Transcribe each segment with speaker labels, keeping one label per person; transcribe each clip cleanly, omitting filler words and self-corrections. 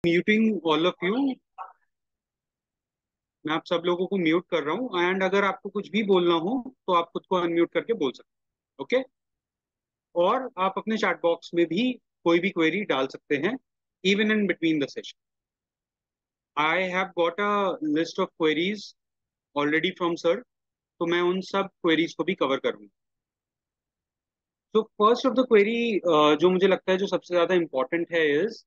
Speaker 1: Muting all of you. मैं आप सब लोगों को म्यूट कर रहा हूँ एंड अगर आपको कुछ भी बोलना हो तो आप खुद को अनम्यूट करके बोल सकते हैं। ओके। और आप अपने चैट बॉक्स में भी कोई भी क्वेरी डाल सकते हैं even in between the session. I have got a list of queries already from sir, तो मैं उन सब क्वेरीज को भी कवर करूंगा। तो फर्स्ट ऑफ द क्वेरी जो मुझे लगता है जो सबसे ज्यादा इंपॉर्टेंट है इज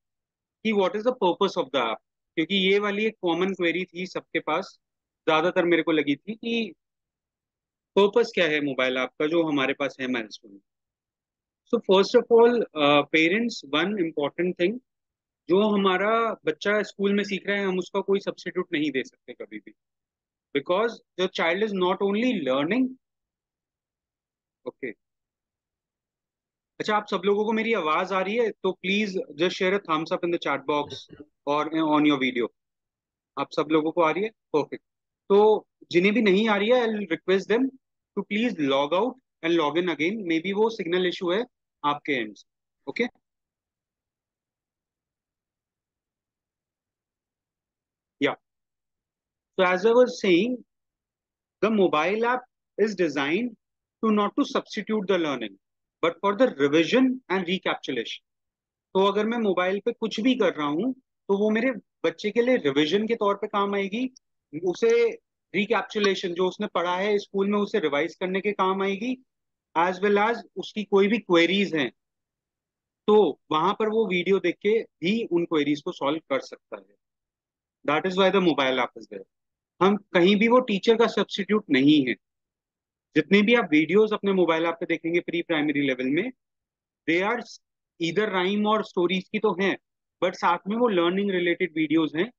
Speaker 1: कि what is the purpose of the app. क्योंकि ये वाली एक कॉमन क्वेरी थी सबके पास, ज्यादातर मेरे को लगी थी कि पर्पस क्या है मोबाइल ऐप का जो हमारे पास है माइलस्टोन में। सो first of all parents, one important thing, जो हमारा बच्चा स्कूल में सीख रहा है हम उसका कोई सब्स्टिट्यूट नहीं दे सकते कभी भी, because the child is not only learning. Okay. अच्छा, आप सब लोगों को मेरी आवाज आ रही है तो please just share a thumbs up in the chat box और ऑन योर वीडियो। आप सब लोगों को आ रही है? परफेक्ट। तो जिन्हें भी नहीं आ रही है I request them to please log out and log in again, maybe वो सिग्नल इशू है आपके एंड से। ओके। या, so as I was saying, the mobile app is designed to not to substitute the learning, but for the revision and recapitulation. तो अगर मैं mobile पे कुछ भी कर रहा हूँ तो वो मेरे बच्चे के लिए रिवीजन के तौर पे काम आएगी, उसे रिकैप्चुलेशन जो उसने पढ़ा है स्कूल में उसे रिवाइज करने के काम आएगी, एज वेल एज उसकी कोई भी क्वेरीज हैं तो वहां पर वो वीडियो देख के भी उन क्वेरीज को सॉल्व कर सकता है। That is why the mobile app is there. हम कहीं भी वो टीचर का सब्स्टिट्यूट नहीं है। जितने भी आप वीडियोस अपने मोबाइल ऐप पे देखेंगे प्री प्राइमरी लेवल में, दे आर इधर राइम और स्टोरीज की तो हैं, बट साथ में वो लर्निंग रिलेटेड वीडियोस हैं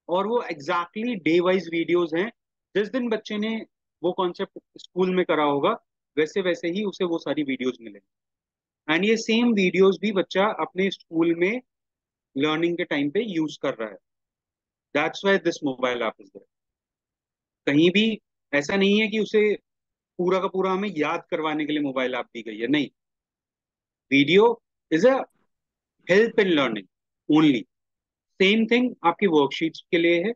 Speaker 1: और वो एग्जैक्टली डे वाइज वीडियोस हैं। जिस दिन बच्चे ने वो कॉन्सेप्ट स्कूल में करा होगा वैसे वैसे ही उसे वो सारी वीडियोस मिलेंगी। एंड ये सेम वीडियोस भी बच्चा अपने स्कूल में लर्निंग के टाइम पे यूज कर रहा है। That's why this mobile app is there. कहीं भी ऐसा नहीं है कि उसे पूरा का पूरा हमें याद करवाने के लिए मोबाइल ऐप दी गई है, नहीं। Video is a help in learning only. Same thing आपकी वर्कशीट्स के लिए है।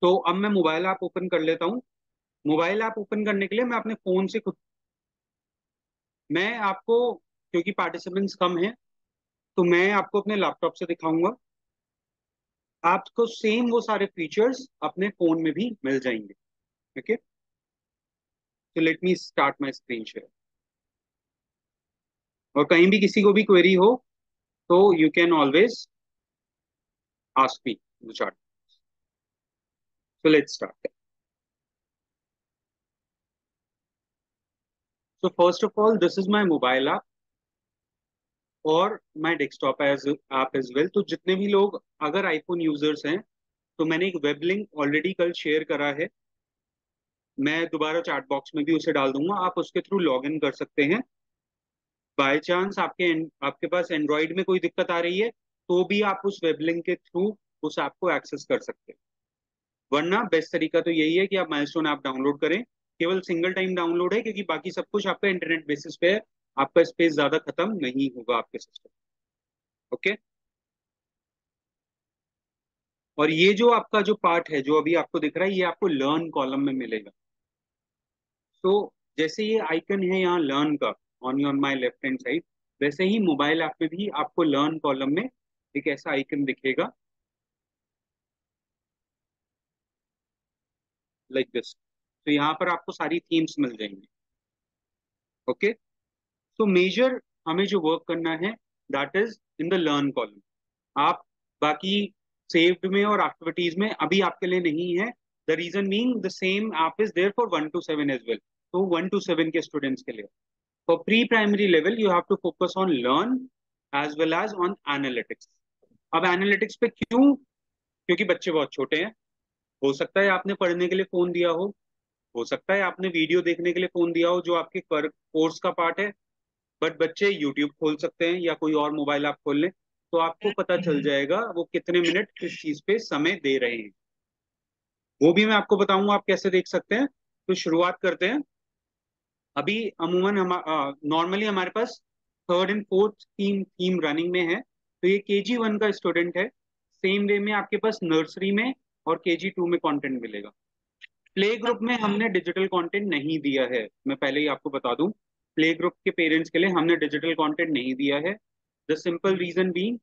Speaker 1: तो अब मैं मोबाइल ऐप ओपन कर लेता हूँ। मोबाइल ऐप ओपन करने के लिए मैं अपने फोन से खुद, मैं आपको, क्योंकि पार्टिसिपेंट्स कम हैं तो मैं आपको अपने लैपटॉप से दिखाऊंगा। आपको सेम वो सारे फीचर्स अपने फोन में भी मिल जाएंगे। ओके। तो let me start my screen share. और कहीं भी किसी को भी क्वेरी हो तो you can always ask me in the chat. So let's start. So first of all this is my mobile app और my desktop Edge app as well. तो जितने भी लोग अगर आईफोन यूजर्स हैं तो मैंने एक वेब लिंक ऑलरेडी कल शेयर करा है, मैं दोबारा चैट बॉक्स में भी उसे डाल दूंगा, आप उसके थ्रू लॉग इन कर सकते हैं। बाय चांस आपके पास एंड्रॉइड में कोई दिक्कत आ रही है तो भी आप उस वेब लिंक के थ्रू उस ऐप को एक्सेस कर सकते हैं। वरना बेस्ट तरीका तो यही है कि आप माइलस्टोन ऐप डाउनलोड करें। केवल सिंगल टाइम डाउनलोड है क्योंकि बाकी सब कुछ आपका इंटरनेट बेसिस पे है। आपका स्पेस ज्यादा खत्म नहीं होगा आपके सिस्टम। ओके। और ये जो आपका जो पार्ट है जो अभी आपको दिख रहा है ये आपको लर्न कॉलम में मिलेगा। तो जैसे ये आइकन है यहाँ लर्न का on my left hand side, वैसे ही मोबाइल ऐप में भी आपको लर्न कॉलम में एक ऐसा आइकन दिखेगा, लाइक दिस। तो यहाँ पर आपको सारी थीम्स मिल जाएंगी। ओके। तो मेजर हमें जो वर्क करना है that is in the learn column. आप बाकी सेव्ड में और एक्टिविटीज में अभी आपके लिए नहीं है। The reason being the same app is there for 1 to 7 as well. तो 1 to 7 के स्टूडेंट्स के लिए। For pre-primary level, you have to focus on learn as well as on analytics. अब एनालिटिक्स पे क्यों? क्योंकि बच्चे बहुत छोटे हैं। हो सकता है आपने पढ़ने के लिए फोन दिया हो सकता है आपने वीडियो देखने के लिए फोन दिया हो जो आपके कोर्स का पार्ट है, बट बच्चे यूट्यूब खोल सकते हैं या कोई और मोबाइल ऐप खोल लें, तो आपको पता चल जाएगा वो कितने मिनट किस चीज पे समय दे रहे हैं। वो भी मैं आपको बताऊंगा आप कैसे देख सकते हैं। तो शुरुआत करते हैं। अभी अमूमन हम नॉर्मली हमारे पास third and fourth theme theme running में है। तो ये KG1 का स्टूडेंट है। सेम वे में आपके पास नर्सरी में और KG 2 में कंटेंट मिलेगा। प्ले ग्रुप में हमने डिजिटल कंटेंट नहीं दिया है, मैं पहले ही आपको बता दूं। प्ले ग्रुप के पेरेंट्स के लिए हमने डिजिटल कंटेंट नहीं दिया है। द सिंपल रीजन बीइंग,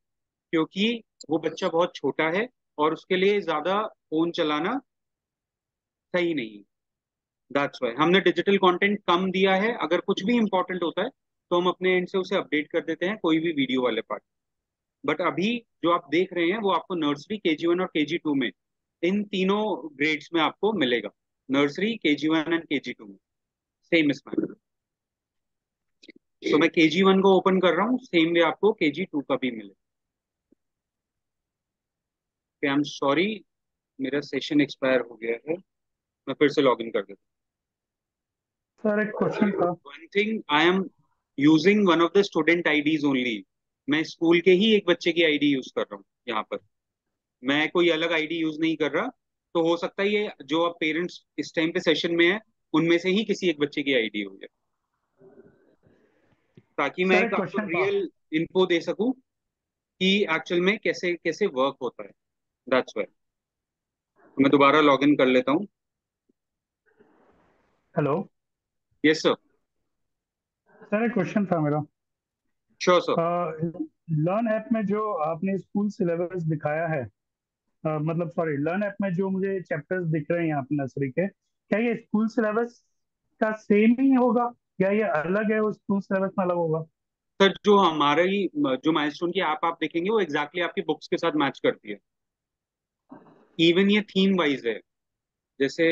Speaker 1: क्योंकि वो बच्चा बहुत छोटा है और उसके लिए ज्यादा फोन चलाना सही नहीं है। दैट्स वाई हमने डिजिटल कंटेंट कम दिया है। अगर कुछ भी इंपॉर्टेंट होता है तो हम अपने एंड से उसे अपडेट कर देते हैं, कोई भी वीडियो वाले पार्ट। बट अभी जो आप देख रहे हैं वो आपको नर्सरी, KG 1 और KG 2 में, इन तीनों ग्रेड्स में आपको मिलेगा। नर्सरी, KG 1 एंड KG 2 में सेम इसमें। तो मैं KG 1 को ओपन कर रहा हूँ, सेम वे आपको KG 2 का भी मिलेगा। आई एम सॉरी, मेरा सेशन एक्सपायर हो गया है, मैं फिर से लॉग इन कर देता
Speaker 2: सर एक क्वेश्चन
Speaker 1: हूँ।
Speaker 2: था।
Speaker 1: One thing, I am using one of the student IDs only. मैं स्कूल के ही एक बच्चे की आईडी यूज कर रहा हूँ यहाँ पर, मैं कोई अलग आईडी यूज नहीं कर रहा। तो हो सकता है ये जो अब पेरेंट्स इस टाइम पे सेशन में है उनमें से ही किसी एक बच्चे की आईडी हो जाए, ताकि मैं
Speaker 2: सर
Speaker 1: एक
Speaker 2: एक
Speaker 1: आपको
Speaker 2: क्वेश्चन था।
Speaker 1: रियल इन्फो दे सकूं कि एक्चुअल में कैसे कैसे वर्क होता है। दैट्स वाई मैं दोबारा लॉग इन कर लेता हूँ।
Speaker 2: हेलो।
Speaker 1: Yes sir.
Speaker 2: सर एक क्वेश्चन था मेरा।
Speaker 1: Sure sir.
Speaker 2: लर्न ऐप में जो आपने स्कूल सिलेबस दिखाया है, मतलब सॉरी, लर्न ऐप में जो मुझे चैप्टर्स दिख रहे हैं यहाँ पे नर्सरी के, क्या ये स्कूल सिलेबस का सेम ही होगा या ये अलग है, वो स्कूल सिलेबस में अलग होगा?
Speaker 1: सर जो हमारा ही जो माइलस्टोन की ऐप आप देखेंगे वो एग्जैक्टली आपकी बुक्स के साथ मैच करती है। इवन ये थीम वाइज है। जैसे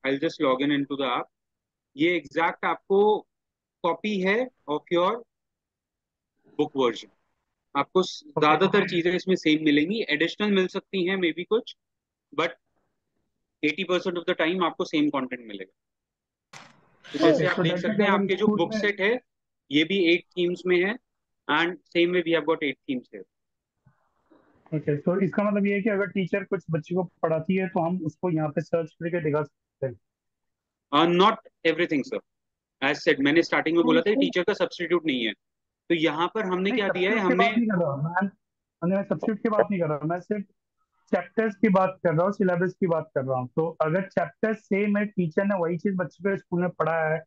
Speaker 1: I just log in to the app, ये एग्जैक्ट आपको कॉपी है ऑफ योर बुक वर्जन। आपको
Speaker 2: ओके तो
Speaker 1: ज्यादातर चीजें इसमें सेम मिलेंगी, एडिशनल मिल सकती हैं मे बी कुछ, बट 80% ऑफ द टाइम आपको सेम कंटेंट मिलेगा। तो जैसे
Speaker 2: ओके
Speaker 1: आप
Speaker 2: सो
Speaker 1: देख
Speaker 2: दैट मीन्स
Speaker 1: सकते हैं
Speaker 2: अगर
Speaker 1: आपके जो
Speaker 2: स्कूल
Speaker 1: बुक
Speaker 2: में।
Speaker 1: सेट है ये भी 8 थीम्स में है, and same way we have got 8 themes है।
Speaker 2: ओके तो इसका मतलब ये है कि अगर टीचर कुछ बच्चे को पढ़ाती है तो हम उसको यहाँ पे सर्च करके दिखा सकते
Speaker 1: not everything sir, as said मैंने स्टार्टिंग में बोला था
Speaker 2: हैं।
Speaker 1: टीचर का सब्स्टिट्यूट नहीं है। तो यहाँ पर हमने
Speaker 2: नहीं,
Speaker 1: क्या दिया है,
Speaker 2: सब्सिट्यूट की
Speaker 1: हमने
Speaker 2: बात नहीं कर रहा मैं सब्सिट्यूट की बात नहीं कर रहा, मैं सिर्फ चैप्टर्स की बात कर रहा हूँ, सिलेबस की बात कर रहा हूँ। तो अगर चैप्टर सेम है, टीचर ने वही चीज बच्चे को स्कूल में पढ़ाया है,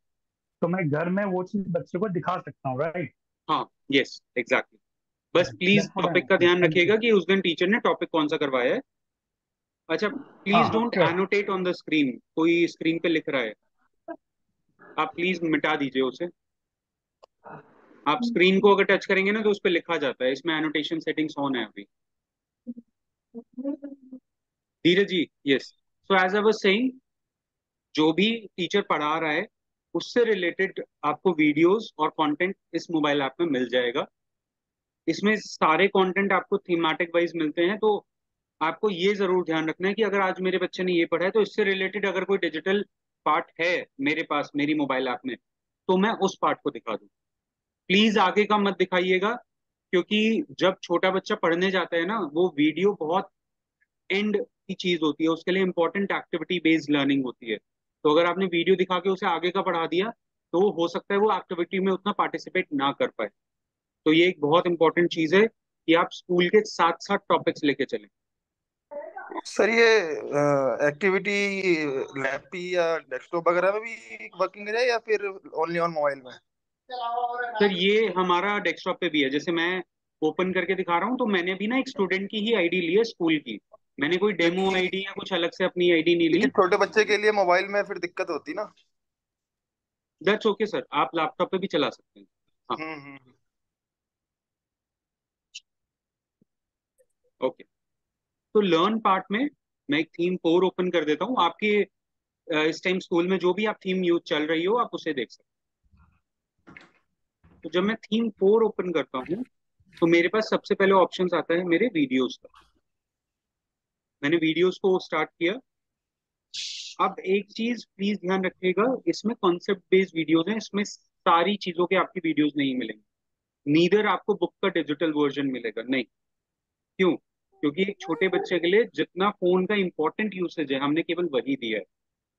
Speaker 2: तो मैं घर में वो चीज बच्चे को दिखा सकता हूँ, राइट?
Speaker 1: हाँ यस एग्जैक्टली। बस please
Speaker 2: that's what I
Speaker 1: topic का ध्यान
Speaker 2: थैंक यू।
Speaker 1: रखिएगा कि उस दिन टीचर ने टॉपिक कौन सा करवाया है। अच्छा,
Speaker 2: हाँ
Speaker 1: प्लीज
Speaker 2: हाँ
Speaker 1: don't
Speaker 2: sure.
Speaker 1: Annotate on the screen. कोई स्क्रीन पे लिख रहा है, आप प्लीज मिटा दीजिए उसे। आप स्क्रीन को अगर टच करेंगे ना तो उस पर लिखा जाता है, इसमें एनोटेशन सेटिंग्स ऑन है अभी। Dheeraj ji, yes. So as I was saying, जो भी टीचर पढ़ा रहा है उससे रिलेटेड आपको वीडियोस और कंटेंट इस मोबाइल ऐप में मिल जाएगा। इसमें सारे कंटेंट आपको थीमेटिक वाइज मिलते हैं। तो आपको ये जरूर ध्यान रखना है कि अगर आज मेरे बच्चे ने ये पढ़ा है तो इससे रिलेटेड अगर कोई डिजिटल पार्ट है मेरे पास मेरी मोबाइल ऐप में तो मैं उस पार्ट को दिखा दूं। प्लीज आगे का मत दिखाइएगा, क्योंकि जब छोटा बच्चा पढ़ने जाता है ना वो वीडियो बहुत एंड की चीज होती है, उसके लिए इंपॉर्टेंट एक्टिविटी बेस्ड लर्निंग होती है। तो अगर आपने वीडियो दिखा के उसे आगे का पढ़ा दिया तो हो सकता है वो एक्टिविटी में उतना पार्टिसिपेट ना कर पाए। तो ये एक बहुत इंपॉर्टेंट चीज है कि आप स्कूल के साथ साथ टॉपिक्स लेके चलें।
Speaker 3: सर ये एक्टिविटी लैपी या डेस्कटॉप वगैरह में भी वर्किंग है या फिर ओनली ऑन मोबाइल में?
Speaker 1: सर ये हमारा डेस्कटॉप पे भी है। जैसे मैं ओपन करके दिखा रहा हूँ तो मैंने भी ना एक स्टूडेंट की ही आईडी ली है स्कूल की। मैंने कोई डेमो
Speaker 3: क्योंकि
Speaker 1: आईडी या कुछ अलग से अपनी आईडी नहीं
Speaker 3: क्योंकि
Speaker 1: ली।
Speaker 3: छोटे बच्चे के लिए मोबाइल में फिर दिक्कत होती ना।
Speaker 1: दैट्स ओके सर, आप लैपटॉप पे भी चला सकते हैं। हाँ
Speaker 3: हम्म।
Speaker 1: ओके। तो लर्न पार्ट में मैं एक थीम 4 ओपन कर देता हूँ आपके। इस टाइम स्कूल में जो भी आप थीम यूज चल रही हो आप उसे देख सकते हैं। तो जब मैं थीम 4 ओपन करता हूँ तो मेरे पास सबसे पहले ऑप्शन आता है मेरे वीडियोस का। मैंने वीडियोस को स्टार्ट किया। अब एक चीज प्लीज ध्यान रखिएगा, इसमें कॉन्सेप्ट बेस्ड वीडियोस हैं, इसमें सारी चीजों के आपकी वीडियोस नहीं मिलेंगी। नीदर आपको बुक का डिजिटल वर्जन मिलेगा, नहीं। क्यों? क्योंकि एक छोटे बच्चे के लिए जितना फोन का इंपॉर्टेंट यूसेज है हमने केवल वही दिया है।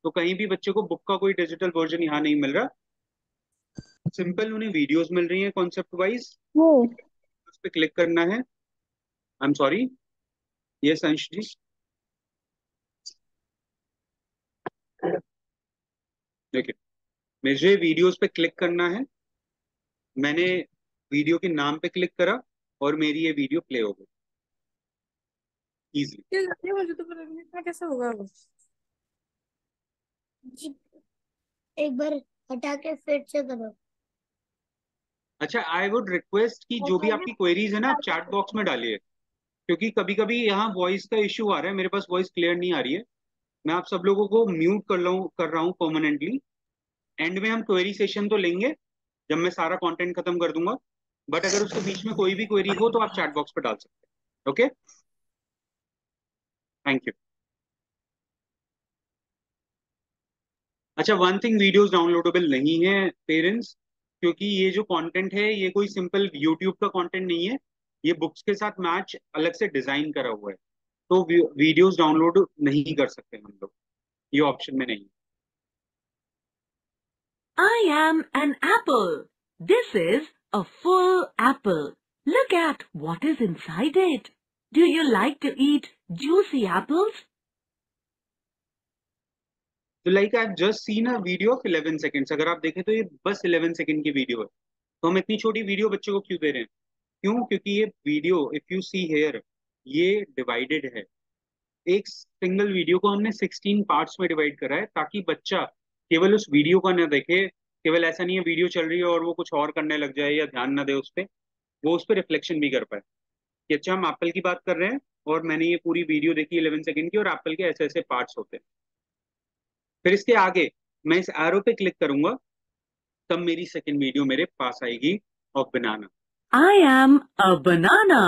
Speaker 1: तो कहीं भी बच्चे को बुक का कोई डिजिटल वर्जन यहाँ नहीं मिल रहा। सिंपल उन्हें वीडियोस मिल रही हैं कॉन्सेप्ट वाइज, उस पर क्लिक करना है। आई एम सॉरी, यस अंश जी। देखिए, मुझे वीडियोस पे क्लिक करना है, मैंने वीडियो के नाम पे क्लिक करा और मेरी ये वीडियो प्ले हो गई इजीली।
Speaker 4: ये मुझे तो पता नहीं इतना कैसे होगा वो। जी, एक बार हटा के फिर से करो।
Speaker 1: अच्छा, आई वुड रिक्वेस्ट कि जो भी आपकी क्वेरीज है ना, आप चैट बॉक्स में डालिए, क्योंकि कभी कभी यहाँ वॉइस का इश्यू आ रहा है, मेरे पास वॉइस क्लियर नहीं आ रही है। मैं आप सब लोगों को म्यूट कर रहा हूँ परमानेंटली। एंड में हम क्वेरी सेशन तो लेंगे जब मैं सारा कंटेंट खत्म कर दूंगा, बट अगर उसके बीच में कोई भी क्वेरी हो तो आप चैट बॉक्स पे डाल सकते हैं। Okay, thank you. अच्छा, वन थिंग, वीडियोस डाउनलोडेबल नहीं है पेरेंट्स, क्योंकि ये जो कंटेंट है ये कोई सिंपल यूट्यूब का कंटेंट नहीं है, ये बुक्स के साथ मैच अलग से डिजाइन करा हुआ है, तो वीडियोस डाउनलोड नहीं कर सकते हम लोग, ये ऑप्शन में नहीं।
Speaker 5: I am an apple. This is a full apple. Look at what is inside it. Do you like to eat juicy apples?
Speaker 1: तो like I have just seen a video of 11 seconds, अगर आप देखें तो ये बस 11 second की video है, तो हम इतनी छोटी वीडियो बच्चे को क्यों दे रहे हैं? क्यों? क्योंकि ये video, if you see here, ये डिवाइडेड है। एक सिंगल वीडियो को हमने 16 पार्ट्स में डिवाइड करा है, ताकि बच्चा केवल उस वीडियो का ना देखे, केवल ऐसा नहीं है वीडियो चल रही है और वो कुछ और करने लग जाए या ध्यान ना दे उस पर, वो उस पर रिफ्लेक्शन भी कर पाए कि अच्छा हम एप्पल की बात कर रहे हैं और मैंने ये पूरी वीडियो देखी 11 सेकंड की और एप्पल के ऐसे ऐसे पार्ट्स होते हैं। फिर इसके आगे मैं इस एरो पे क्लिक करूंगा, तब मेरी सेकंड वीडियो मेरे पास आएगी of banana.
Speaker 5: I am a banana.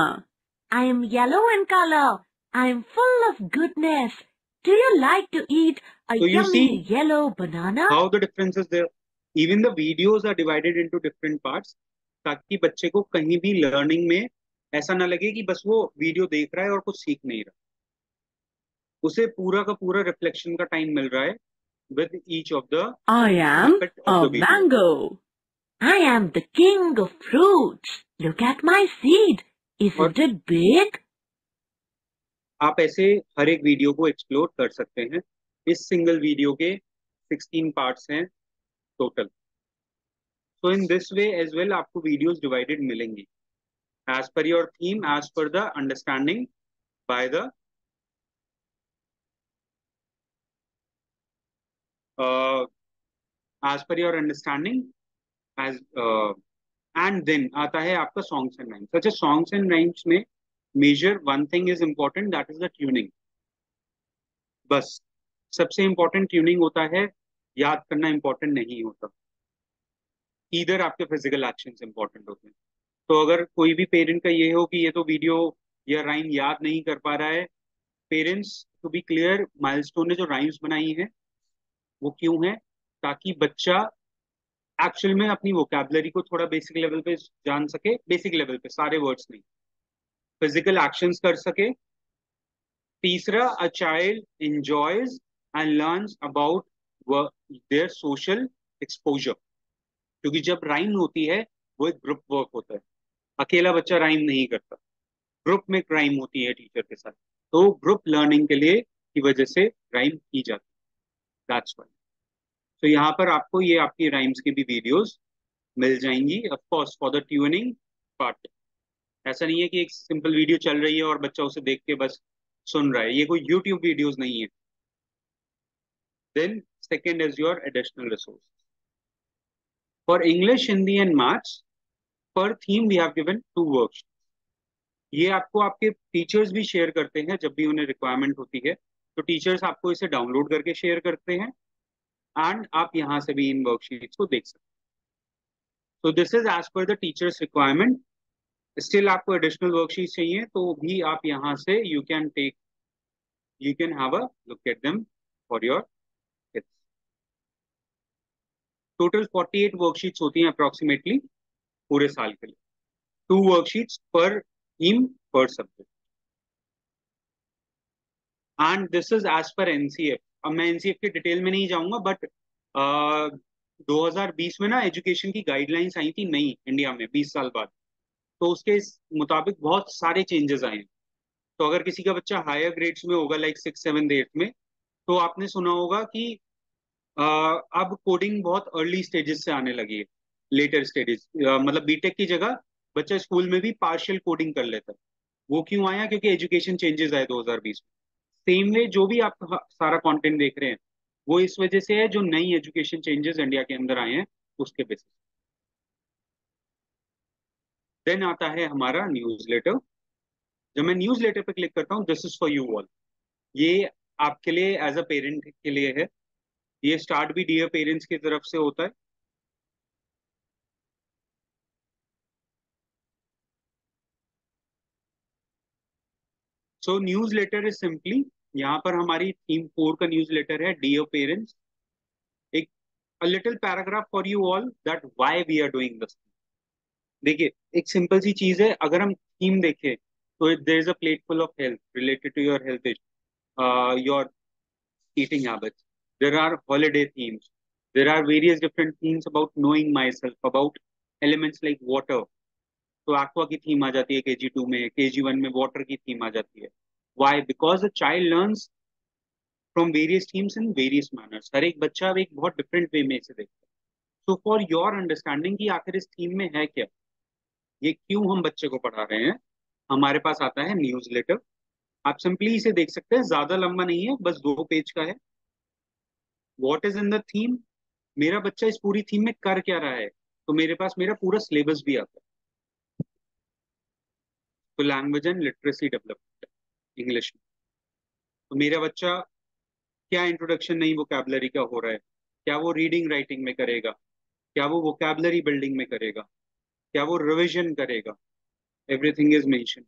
Speaker 5: I am yellow in color. I am full of goodness. Do you like to eat a
Speaker 1: So you
Speaker 5: yummy
Speaker 1: see
Speaker 5: yellow banana?
Speaker 1: how the difference is there. Even the videos are divided into different parts, ताकि बच्चे को कहीं भी learning में ऐसा ना लगे कि बस वो वीडियो देख रहा है और कुछ सीख नहीं रहा, उसे पूरा का पूरा रिफ्लेक्शन का टाइम मिल रहा है with each of the
Speaker 5: I am
Speaker 1: aspect of
Speaker 5: a
Speaker 1: the video.
Speaker 5: mango. I am the king of fruits. Look at my seed.
Speaker 1: और
Speaker 5: Isn't it big?
Speaker 1: आप ऐसे हर एक वीडियो को एक्सप्लोर कर सकते हैं। इस सिंगल वीडियो के 16 पार्ट्स हैं total. So in this way as well आपको वीडियोस डिवाइडेड मिलेंगी as per your theme, as per the understanding by the as per your understanding as and then आता है आपका सॉन्ग्स एंड राइम्स। अच्छा, songs and rhymes में major one thing is important, that is the tuning. बस सबसे important tuning होता है, याद करना इम्पोर्टेंट नहीं होता। इधर आपके फिजिकल एक्शंस इंपॉर्टेंट होते हैं। तो अगर कोई भी पेरेंट का ये हो कि ये तो वीडियो या राइम याद नहीं कर पा रहा है, parents to be clear, Milestone ने जो राइम्स बनाई है वो क्यों है? ताकि बच्चा एक्चुअल में अपनी वोकैबुलरी को थोड़ा बेसिक लेवल पे जान सके, बेसिक लेवल पे सारे वर्ड्स नहीं, फिजिकल एक्शंस कर सके। तीसरा, a child enjoys and learns about their social exposure, क्योंकि जब राइम होती है वो एक ग्रुप वर्क होता है, अकेला बच्चा राइम नहीं करता, ग्रुप में राइम होती है टीचर के साथ, तो ग्रुप लर्निंग के लिए की वजह से राइम की जाती है, दैट्स व्हाई। तो यहाँ पर आपको ये आपकी राइम्स की भी वीडियोस मिल जाएंगी, of course for the tuning part. ऐसा नहीं है कि एक सिंपल वीडियो चल रही है और बच्चा उसे देख के बस सुन रहा है, ये कोई यूट्यूब वीडियोस नहीं है। Then second is your additional resource for English, Hindi and maths. पर theme we have given 2 worksheet. ये आपको आपके टीचर्स भी शेयर करते हैं जब भी उन्हें रिक्वायरमेंट होती है, तो टीचर्स आपको इसे डाउनलोड करके शेयर करते हैं एंड आप यहाँ से भी इन वर्कशीट्स को देख सकते हैं। तो this is as per the teachers requirement. Still आपको एडिशनल वर्कशीट चाहिए तो भी आप यहाँ से you can have a look at them for your kids. Total 48 worksheets होती हैं अप्रोक्सीमेटली पूरे साल के लिए, 2 worksheets per theme per subject, and this is as per NCF. अब मैं एनसीएफ की डिटेल में नहीं जाऊंगा, बट 2020 में ना एजुकेशन की गाइडलाइंस आई थी नई इंडिया में 20 साल बाद, तो उसके मुताबिक बहुत सारे चेंजेस आए हैं। तो अगर किसी का बच्चा हायर ग्रेड्स में होगा लाइक 6, 7, 8 में, तो आपने सुना होगा कि अब कोडिंग बहुत अर्ली स्टेजेस से आने लगी है, लेटर स्टेजेस, मतलब बीटेक की जगह बच्चा स्कूल में भी पार्शियल कोडिंग कर लेता है। वो क्यों आया? क्योंकि एजुकेशन चेंजेस आए 2020 में। सेम वे जो भी आप सारा कंटेंट देख रहे हैं, वो इस वजह से है जो नई एजुकेशन चेंजेस इंडिया के अंदर आए हैं उसके बेसिस। देन आता है हमारा न्यूज़लेटर। जब मैं न्यूज़लेटर पे क्लिक करता हूँ, this is for you all, ये आपके लिए एज अ पेरेंट के लिए है। ये स्टार्ट भी डियर पेरेंट्स की तरफ से होता है। So newsletter is simply, यहाँ पर हमारी थीम 4 का न्यूज लेटर है, डियर पेरेंट्स। एक a little paragraph for you all that why we are doing this. देखिए, एक सिंपल सी चीज है, अगर हम थीम देखें तो there is a plate full of health related to your health, your eating habits. There are holiday themes. There are various different themes about knowing myself, about elements like water. तो aqua की theme आ जाती है KG2 में, KG1 में water की theme आ जाती है। Why? Because the child learns from various themes in various manners. हर एक बच्चा अब एक बहुत डिफरेंट वे में इसे देखता है। So for your understanding कि आखिर इस थीम में है क्या, ये क्यों हम बच्चे को पढ़ा रहे हैं, हमारे पास आता है न्यूज लेटर। आप सिंपली इसे देख सकते हैं, ज्यादा लंबा नहीं है, बस 2 पेज का है। What is in the theme, मेरा बच्चा इस पूरी थीम में कर क्या रहा है, तो मेरे पास मेरा पूरा सिलेबस भी आता है। तो language and literacy development, English में। तो मेरा बच्चा क्या इंट्रोडक्शन नई वोकैबलरी का हो रहा है, क्या वो रीडिंग राइटिंग में करेगा, क्या वो वोकैबलरी बिल्डिंग में करेगा, क्या वो रिविजन करेगा, everything is mention.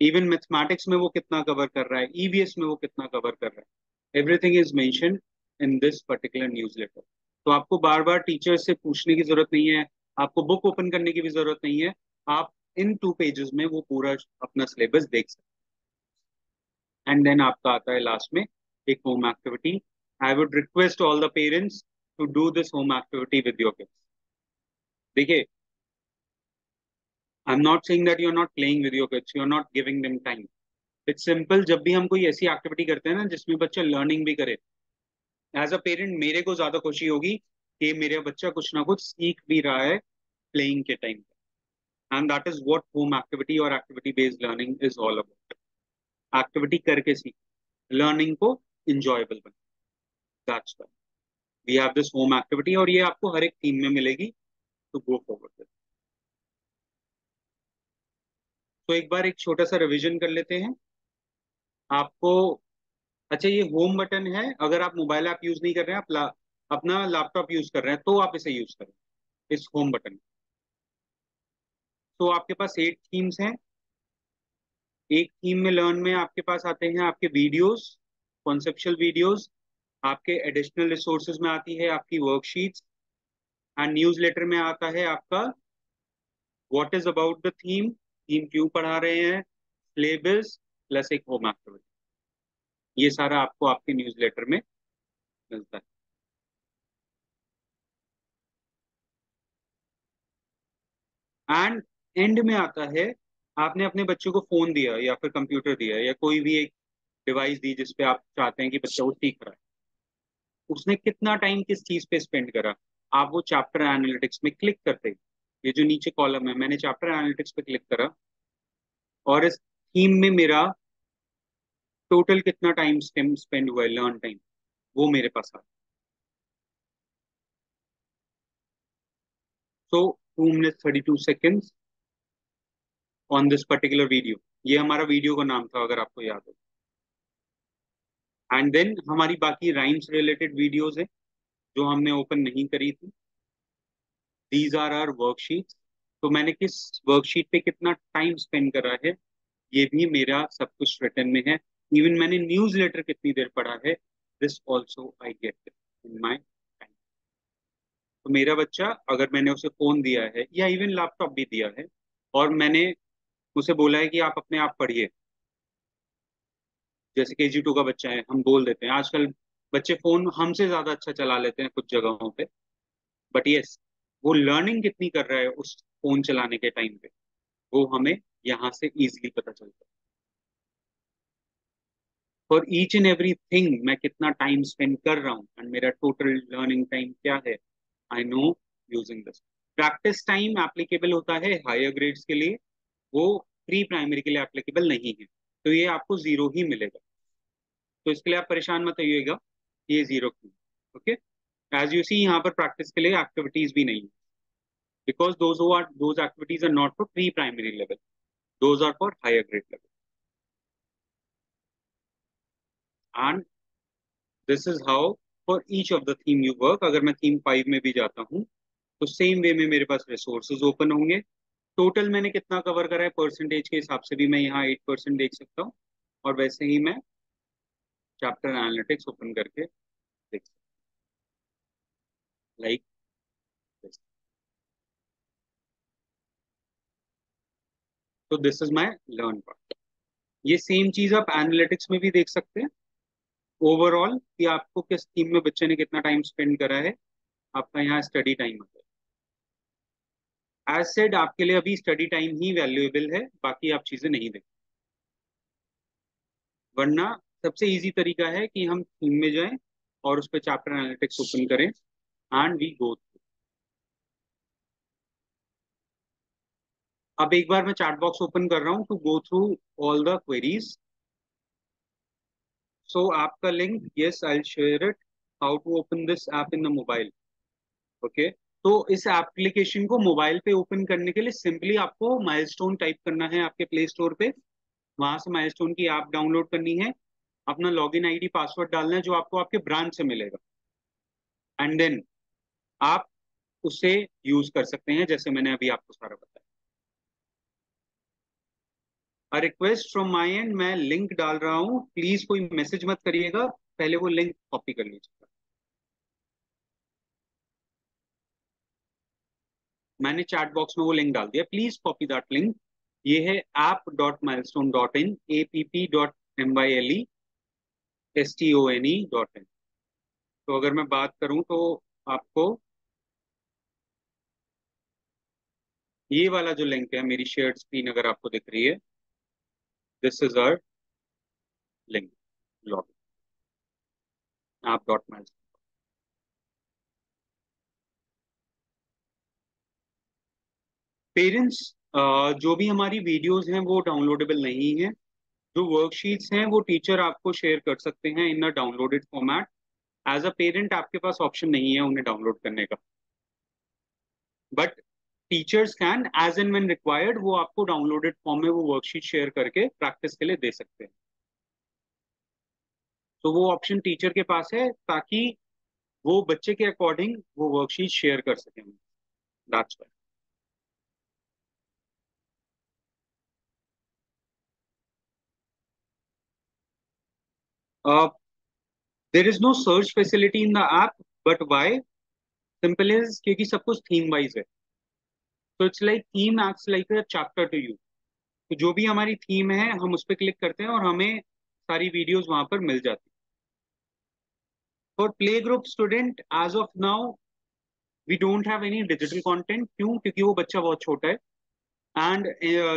Speaker 1: Even mathematics में वो कितना कवर कर रहा है, ईवीएस में वो कितना कवर कर रहा है, everything is mention in this particular newsletter. तो आपको बार बार टीचर से पूछने की जरूरत नहीं है, आपको बुक ओपन करने की भी जरूरत नहीं है। आप इन 2 पेजेस में वो पूरा अपना सिलेबस देख सकते हैं। एंड देन आपका आता है लास्ट में एक home activity. I would request all the parents to do this home activity with your kids. देखिए, I am not saying that you are not playing with your kids, you are not giving them time. It's simple, जब भी हम कोई ऐसी activity करते हैं ना जिसमें बच्चा लर्निंग भी करे, एज अ पेरेंट मेरे को ज्यादा खुशी होगी कि मेरा बच्चा कुछ ना कुछ सीख भी रहा है प्लेइंग के टाइम पे। And that is what home activity और activity based learning is all about. Activity करके सीख, लर्निंग को इंजॉयबल बना। That's why we have this home activity, और ये आपको हर एक टीम में मिलेगी। तो गो फॉरवर्ड। तो एक बार एक छोटा सा रिवीजन कर लेते हैं आपको। अच्छा, ये होम बटन है, अगर आप मोबाइल ऐप यूज नहीं कर रहे हैं, आप अपना लैपटॉप यूज कर रहे हैं, तो आप इसे यूज करें, इस होम बटन। तो आपके पास 8 थीम्स हैं। एक थीम में लर्न में आपके पास आते हैं आपके वीडियोस, कॉन्सेप्चुअल वीडियोस। आपके एडिशनल रिसोर्सेज में आती है आपकी वर्कशीट्स। एंड न्यूज लेटर में आता है आपका what is about the theme, theme क्यों पढ़ा रहे हैं, सिलेबस प्लस एक होम एक्टिविटी। ये सारा आपको आपके न्यूज लेटर में मिलता है। एंड एंड में आता है, आपने अपने बच्चों को फोन दिया या फिर कंप्यूटर दिया या कोई भी एक डिवाइस दी जिसपे आप चाहते हैं कि बच्चा वो सीख रहा है, उसने कितना टाइम किस चीज पे स्पेंड करा। आप वो चैप्टर एनालिटिक्स में क्लिक करते, ये जो नीचे कॉलम है, मैंने चैप्टर एनालिटिक्स पे क्लिक करा और इस थीम में मेरा टोटल कितना टाइम स्पेंड हुआ है, लर्न टाइम, वो मेरे पास आ। सो 2 minutes 32 seconds on this particular video. ये हमारा वीडियो का नाम था, अगर आपको याद हो। एंड देन हमारी बाकी राइम्स रिलेटेड वीडियोस है जो हमने ओपन नहीं करी थी। These are our worksheets. तो मैंने किस वर्कशीट पे कितना टाइम स्पेंड करा है, ये भी मेरा सब कुछ रिटर्न में है। इवन मैंने न्यूज लेटर कितनी देर पढ़ा है, this also I get in my time. तो मेरा बच्चा, अगर मैंने उसे फोन दिया है या इवन लैपटॉप भी दिया है और मैंने उसे बोला है कि आप अपने आप पढ़िए, जैसे KG2 का बच्चा है, हम बोल देते हैं आजकल बच्चे फोन हमसे ज्यादा अच्छा चला लेते हैं कुछ जगहों पे, बट यस, वो लर्निंग कितनी कर रहा है उस फोन चलाने के टाइम पे, वो हमें यहाँ से इजीली पता चलता है। For each and every thing मैं कितना टाइम स्पेंड कर रहा हूँ एंड मेरा टोटल लर्निंग टाइम क्या है, I know using this. Practice time applicable होता है हायर ग्रेड्स के लिए, वो प्री प्राइमरी के लिए एप्लीकेबल नहीं है, तो ये आपको जीरो ही मिलेगा। तो इसके लिए आप परेशान मत होइएगा, ये जीरो क्यों। ओके, एज यू सी यहाँ पर प्रैक्टिस के लिए एक्टिविटीज भी नहीं है, because those activities are not for pre primary level, those are for higher grade level. And this is how for each of the theme you work. अगर मैं theme 5 में भी जाता हूँ तो सेम वे में मेरे पास रिसोर्सेज ओपन होंगे। टोटल मैंने कितना कवर करा है परसेंटेज के हिसाब से भी मैं यहाँ 8% देख सकता हूँ, और वैसे ही मैं चैप्टर एनालिटिक्स ओपन करके देख सकता हूँ, लाइक दिस। तो this is my learn part. ये सेम चीज आप एनालिटिक्स में भी देख सकते हैं, ओवरऑल कि आपको किस थीम में बच्चे ने कितना टाइम स्पेंड करा है, आपका यहाँ स्टडी टाइम आता है। एज सेड आपके लिए अभी स्टडी टाइम ही वैल्यूएबल है, बाकी आप चीजें नहीं देखें। वरना सबसे इजी तरीका है कि हम थीम में जाएं और उस पर चैप्टर एनालिटिक्स ओपन करें एंड वी गो। अब एक बार मैं चैट बॉक्स ओपन कर रहा हूं to go through all the queries. So आपका link, yes I will share it, how to open this app in the mobile. Okay, तो इस एप्लीकेशन को मोबाइल पे ओपन करने के लिए सिंपली आपको माइलस्टोन टाइप करना है आपके प्ले स्टोर पे, वहां से माइलस्टोन की ऐप डाउनलोड करनी है, अपना लॉगिन आईडी पासवर्ड डालना है जो आपको आपके ब्रांच से मिलेगा, एंड देन आप उसे यूज कर सकते हैं जैसे मैंने अभी आपको सारा बताया। A request from my and, मैं लिंक डाल रहा हूँ, प्लीज कोई मैसेज मत करिएगा, पहले वो लिंक कॉपी कर लीजिएगा। मैंने चैट बॉक्स में वो लिंक डाल दिया, प्लीज कॉपी दैट लिंक। ये है app.milestone.in, app.milestone.in। तो अगर मैं बात करूं तो आपको ये वाला जो लिंक है, मेरी शेयर्ड स्क्रीन अगर आपको दिख रही है, this is our link, log app.milestone। Parents, जो भी हमारी वीडियोस हैं वो डाउनलोडेबल नहीं है, जो वर्कशीट्स हैं वो टीचर आपको शेयर कर सकते हैं in a downloaded format. As a parent आपके पास ऑप्शन नहीं है उन्हें डाउनलोड करने का, but teachers can as and when required वो आपको डाउनलोडेड फॉर्म में वो वर्कशीट शेयर करके प्रैक्टिस के लिए दे सकते हैं। तो वो ऑप्शन टीचर के पास है ताकि वो बच्चे के अकॉर्डिंग वो वर्कशीट शेयर कर सकें। That's why there is no search facility in the app, but why? Simple is क्योंकि सब कुछ थीम वाइज है, तो it's like theme acts like a chapter to you. तो जो भी हमारी थीम है हम उस पर क्लिक करते हैं और हमें सारी वीडियोस वहां पर मिल जाती है। For play group student as of now we don't have any digital content, क्यों? क्योंकि वो बच्चा बहुत छोटा है एंड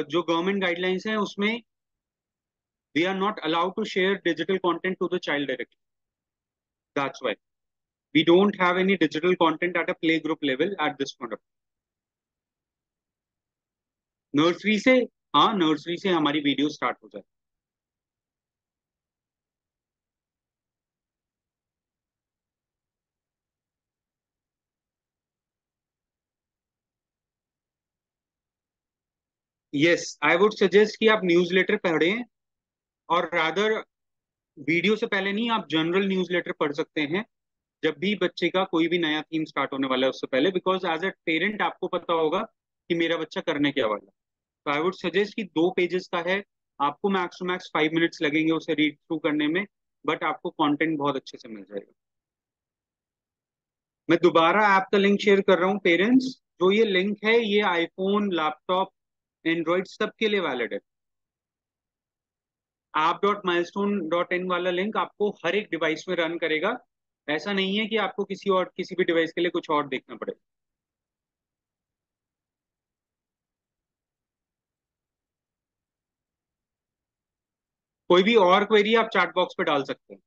Speaker 1: जो गवर्नमेंट गाइडलाइंस है उसमें we are not allowed to share digital content to the child directly. That's why we don't have any digital content at a play group level at this point of. Nursery से, हाँ nursery से हमारी video start हो जाए। Yes, I would suggest कि आप newsletter पढ़ें, और रादर वीडियो से पहले नहीं, आप जनरल न्यूज़लेटर पढ़ सकते हैं जब भी बच्चे का कोई भी नया थीम स्टार्ट होने वाला है उससे पहले, बिकॉज एज ए पेरेंट आपको पता होगा कि मेरा बच्चा करने क्या वाला है। तो आई वुड सजेस्ट कि 2 पेजेस का है, आपको मैक्स टू मैक्स 5 मिनट्स लगेंगे उसे रीड थ्रू करने में, बट आपको कंटेंट बहुत अच्छे से मिल जाएगा। मैं दोबारा ऐप का लिंक शेयर कर रहा हूँ पेरेंट्स, जो ये लिंक है ये आईफोन, लैपटॉप, एंड्रॉइड सबके लिए वैलिड है। app.milestone.in वाला लिंक आपको हर एक डिवाइस में रन करेगा, ऐसा नहीं है कि आपको किसी भी डिवाइस के लिए कुछ और देखना पड़ेगा। कोई भी और क्वेरी आप चैट बॉक्स पे डाल सकते हैं.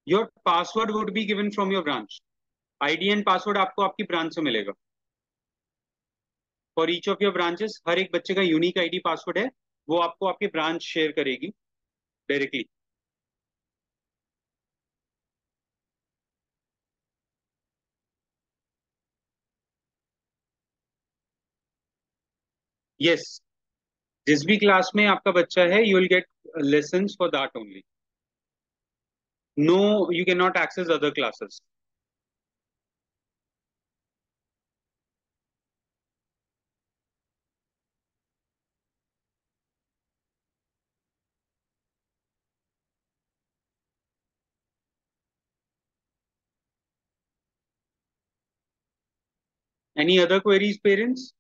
Speaker 1: Your password would be given from your branch. ID and password आपको आपकी ब्रांच से मिलेगा. For each of your branches हर एक बच्चे का यूनिक आईडी पासवर्ड है, वो आपको आपकी ब्रांच शेयर करेगी डायरेक्टली. यस, जिस भी क्लास में आपका बच्चा है you will get lessons for that only. No, you can not access other classes. Any other queries parents?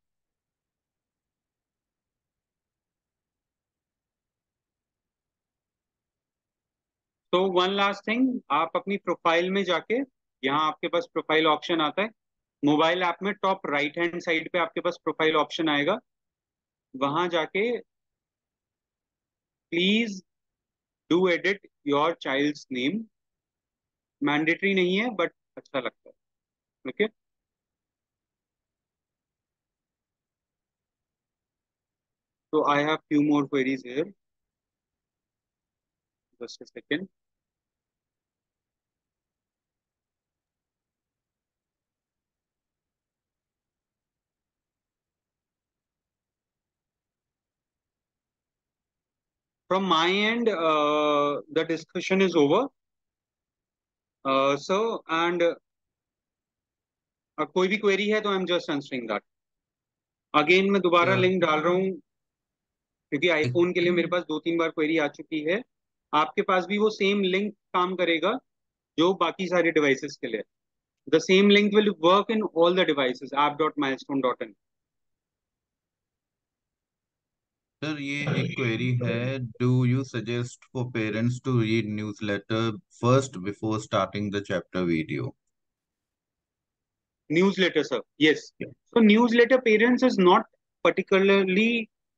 Speaker 1: तो वन लास्ट थिंग, आप अपनी प्रोफाइल में जाके, यहाँ आपके पास प्रोफाइल ऑप्शन आता है मोबाइल ऐप में, टॉप राइट हैंड साइड पे आपके पास प्रोफाइल ऑप्शन आएगा. वहां जाके please do edit your child's name. Mandatory नहीं है बट अच्छा लगता है. Okay, so I have few more queries here. Just a second. From my end, the discussion is over. So, and कोई भी query है तो I'm just answering that. Again, मैं दोबारा
Speaker 6: Yeah.
Speaker 1: लिंक डाल रहा हूँ क्योंकि आईफोन के लिए मेरे पास 2-3 बार क्वेरी आ चुकी है. आपके पास भी वो सेम लिंक काम करेगा जो बाकी सारे डिवाइसेस के लिए. The same link will work in all the devices. app.milestone.in.
Speaker 6: Sir ये एक क्वेरी है, do you suggest for parents to read newsletter first before starting the chapter video?
Speaker 1: Newsletter, sir. Yes. So newsletter parents is not particularly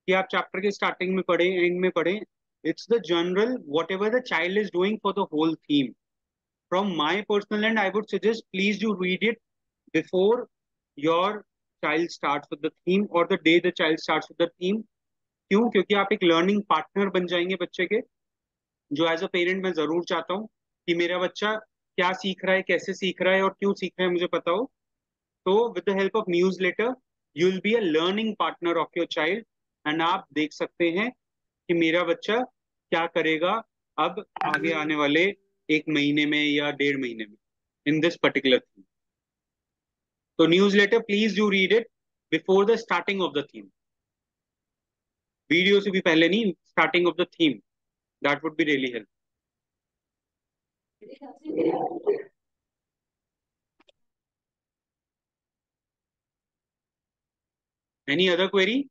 Speaker 1: कि आप chapter के starting में पढ़ें and में पढ़ें. It's the general whatever the child is doing for the whole theme. From my personal end, I would suggest please do read it before your child starts with the theme or the day the child starts with the theme. क्यों? क्योंकि आप एक learning partner बन जाएंगे बच्चे के, जो as a parent मैं जरूर चाहता हूँ कि मेरा बच्चा क्या सीख रहा है, कैसे सीख रहा है और क्यों सीख रहा है मुझे पता हो. तो with the help of newsletter you will be a learning partner of your child. And आप देख सकते हैं कि मेरा बच्चा क्या करेगा अब आगे आने वाले 1 महीने में या 1.5 महीने में इन दिस पर्टिकुलर थीम. तो newsletter please do read it before the starting of the theme. Video से भी पहले नहीं, starting of the theme. That would be really help. Any other query?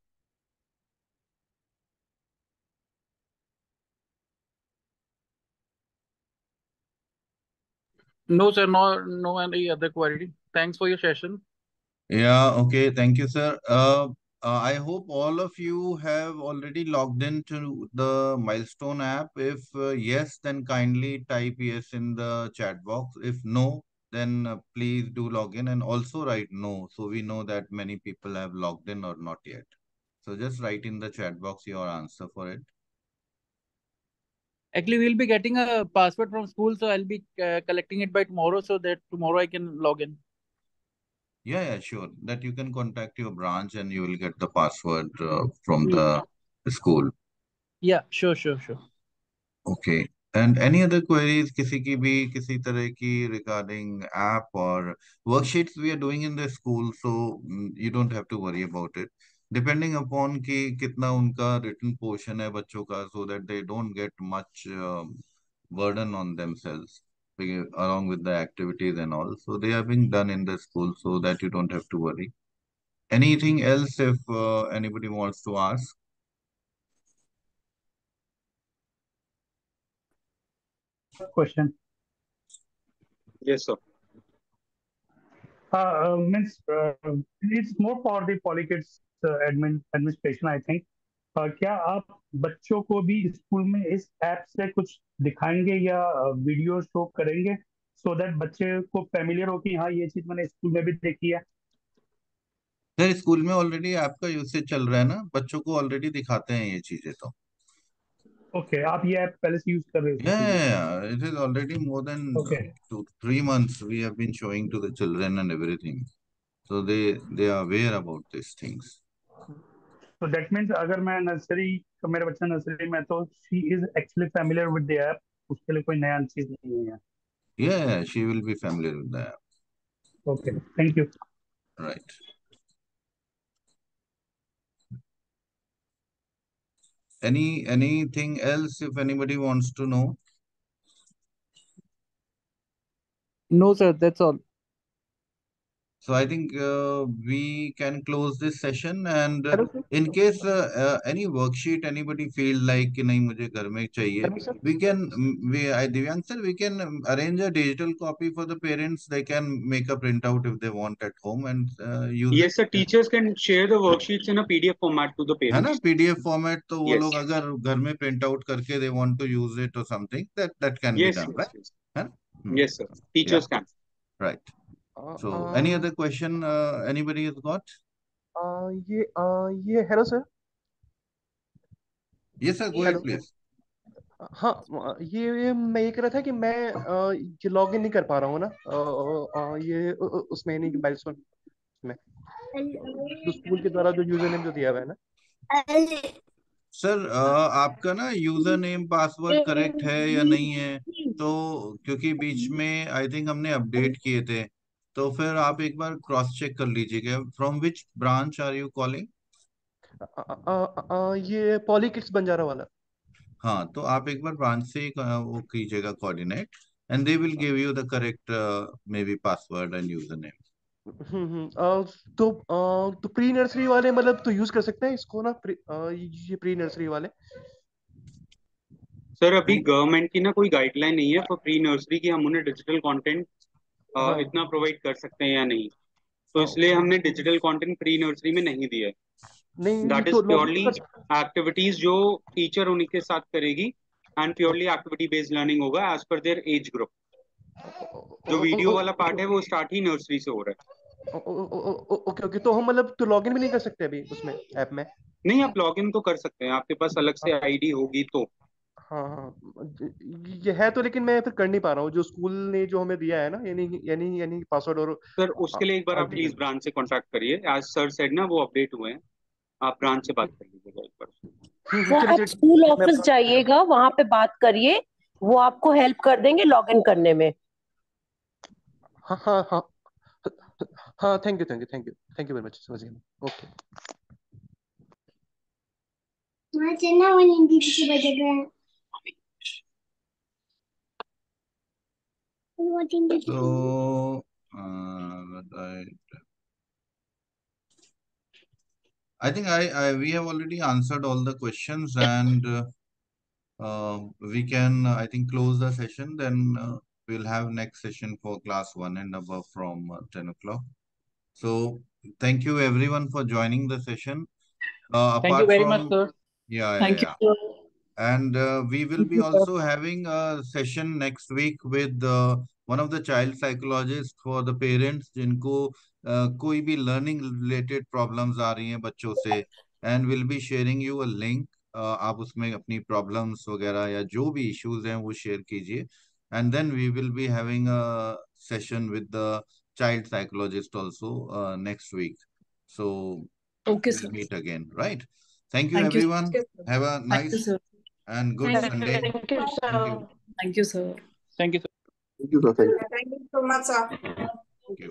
Speaker 7: No, sir, no any other query. Thanks for your session.
Speaker 6: Yeah, okay, thank you, sir. I hope all of you have already logged into the Milestone app. If yes, then kindly type yes in the chat box. If no, then please do log in and also write no, so we know that many people have logged in or not yet. So just write in the chat box your answer for it.
Speaker 7: Actually, we'll be getting a password from school, so I'll be collecting it by tomorrow, so that tomorrow I can log in.
Speaker 6: Yeah, sure. That you can contact your branch and you will get the password from
Speaker 7: Yeah.
Speaker 6: the school.
Speaker 7: Yeah, sure.
Speaker 6: Okay. And any other queries, किसी की भी किसी तरह की regarding app or worksheets we are doing in the school, so you don't have to worry about it. Depending upon कि कितना उनका written portion है बच्चों का, so that they don't get much burden on themselves along with the activities and all. So they are being done in the school, so that you don't have to worry. Anything else if anybody wants to ask?
Speaker 2: question.
Speaker 1: Yes, sir.
Speaker 2: Means it's more for the Polykids administration, I think. क्या आप बच्चों को भी school में इस app से कुछ दिखाएंगे या वीडियो शो करेंगे, सो दैट बच्चे को फेमिलियर हो कि हाँ ये चीज मैंने स्कूल में भी देखी है?
Speaker 6: सर स्कूल में ऑलरेडी ऐप का यूसेज चल रहा है ना, बच्चों को ऑलरेडी दिखाते हैं ये चीजें तो।
Speaker 2: ओके, आप ये ऐप पहले से यूज कर रहे हो?
Speaker 6: Yeah, it is already more than
Speaker 2: Okay.
Speaker 6: 3 months we have been showing to the children and everything. So they are aware about these things.
Speaker 2: So that means अगर मैं नर्सरी, मेरा बच्चा नर्सरी में, तो she is actually familiar with the app, उसके लिए कोई नया चीज नहीं है?
Speaker 6: Yeah, she will be familiar with the app.
Speaker 2: Okay, thank you.
Speaker 6: Right. Anything else if anybody wants to know?
Speaker 7: No, sir, that's all.
Speaker 6: So I think we can close this session, and
Speaker 3: Hello, sir.
Speaker 6: in case any worksheet anybody feel like कि नहीं मुझे घर में चाहिए,
Speaker 3: Hello, sir.
Speaker 6: Divyansh sir, we can arrange a digital copy for the parents. They can make a printout if they want at home and use
Speaker 1: Yes, sir.
Speaker 6: it.
Speaker 1: Teachers can share the worksheets in a PDF format to the
Speaker 6: है ना,
Speaker 1: parents.
Speaker 6: PDF format, तो वो
Speaker 1: Yes.
Speaker 6: लोग अगर घर में print out करके they want to use it or something, that can be
Speaker 1: Yes,
Speaker 6: done,
Speaker 1: yes,
Speaker 6: right?
Speaker 1: yes.
Speaker 6: है ना?
Speaker 1: Yes, sir. Teachers can.
Speaker 6: Right. So any other question anybody has got?
Speaker 3: ये hello sir.
Speaker 6: Yes sir, go ahead please.
Speaker 3: हाँ, ये मैं ये कह रहा था कि मैं ये लॉग इन नहीं कर पा रहा हूँ ना, ये उसमें नहीं बाइल्सोन में, तो स्कूल के द्वारा जो यूजर नेम जो दिया हुआ है ना.
Speaker 6: सर आपका ना यूजर नेम पासवर्ड करेक्ट है या नहीं है, तो क्योंकि बीच में आई थिंक हमने अपडेट किए थे, तो फिर आप एक बार क्रॉस चेक कर लीजिएगा. From which branch are you calling?
Speaker 3: ये पॉलीकिड्स बंजारा वाला.
Speaker 6: हाँ, तो आप एक बार ब्रांच से वो कीजिएगा coordinate, and they will give you the correct may be password and user name.
Speaker 3: तो प्री नर्सरी वाले मतलब तो यूज कर सकते हैं इसको ना, ये प्री नर्सरी वाले?
Speaker 1: सर अभी गवर्नमेंट की ना कोई गाइडलाइन नहीं है फॉर प्री नर्सरी की हम उन्हें डिजिटल कंटेंट इतना प्रोवाइड कर सकते हैं या नहीं, तो इसलिए हमने डिजिटल कंटेंट प्री नर्सरी में नहीं दिया है. दैट इज प्योरली एक्टिविटीज जो टीचर उन्हीं के साथ करेगी, and purely activity based learning होगा as per their age group. जो वीडियो वाला पार्ट है वो स्टार्ट ही नर्सरी से हो रहा है.
Speaker 3: ओके, तो हम मतलब तो लॉगिन भी नहीं कर सकते अभी उसमें ऐप में?
Speaker 1: नहीं, आप लॉगिन तो कर सकते हैं, आपके पास अलग से आईडी होगी तो.
Speaker 3: हाँ, ये है तो, लेकिन मैं फिर कर नहीं पा रहा हूँ जो स्कूल ने जो हमें दिया है ना, यानी पासवर्ड. और
Speaker 1: सर उसके लिए एक बार आप प्लीज ब्रांच से कांटेक्ट करिए, एज सर सेड ना वो अपडेट हुए हैं, आप ब्रांच से बात कर लीजिएगा एक बार.
Speaker 8: वो आप स्कूल ऑफिस जाइएगा, वहां पे बात करिए, वो आपको हेल्प कर देंगे लॉगिन करने में.
Speaker 3: हाँ हाँ हाँ हाँ, थैंक यू वेरी मच, समझ गया. Okay.
Speaker 6: So I think we have already answered all the questions, and we can I think close the session. Then we'll have next session for class 1 and above from 10 o'clock. So thank you everyone for joining the session.
Speaker 7: Thank you very much, sir.
Speaker 6: Yeah,
Speaker 8: Thank
Speaker 6: yeah.
Speaker 8: you.
Speaker 6: And we will be also having a session next week with one of the child psychologists for the parents जिनको कोई भी learning related problems आ रही हैं बच्चों से, and we'll be sharing you a link. आप उसमें अपनी problems वगैरह या जो भी issues हैं वो share कीजिए, and then we will be having a session with the child psychologist also next week. So
Speaker 8: Okay,
Speaker 6: we'll
Speaker 8: sir.
Speaker 6: meet again, right? Thank you
Speaker 8: Thank you,
Speaker 6: everyone.
Speaker 8: sir.
Speaker 6: Have a
Speaker 8: Thank you,
Speaker 6: nice
Speaker 8: sir.
Speaker 6: and good Sunday.
Speaker 8: Thank you, sir.
Speaker 6: Thank you.
Speaker 8: Thank you, sir.
Speaker 7: Thank you, sir.
Speaker 3: Thank you, sir.
Speaker 9: Thank you so much, sir.
Speaker 6: Thank you.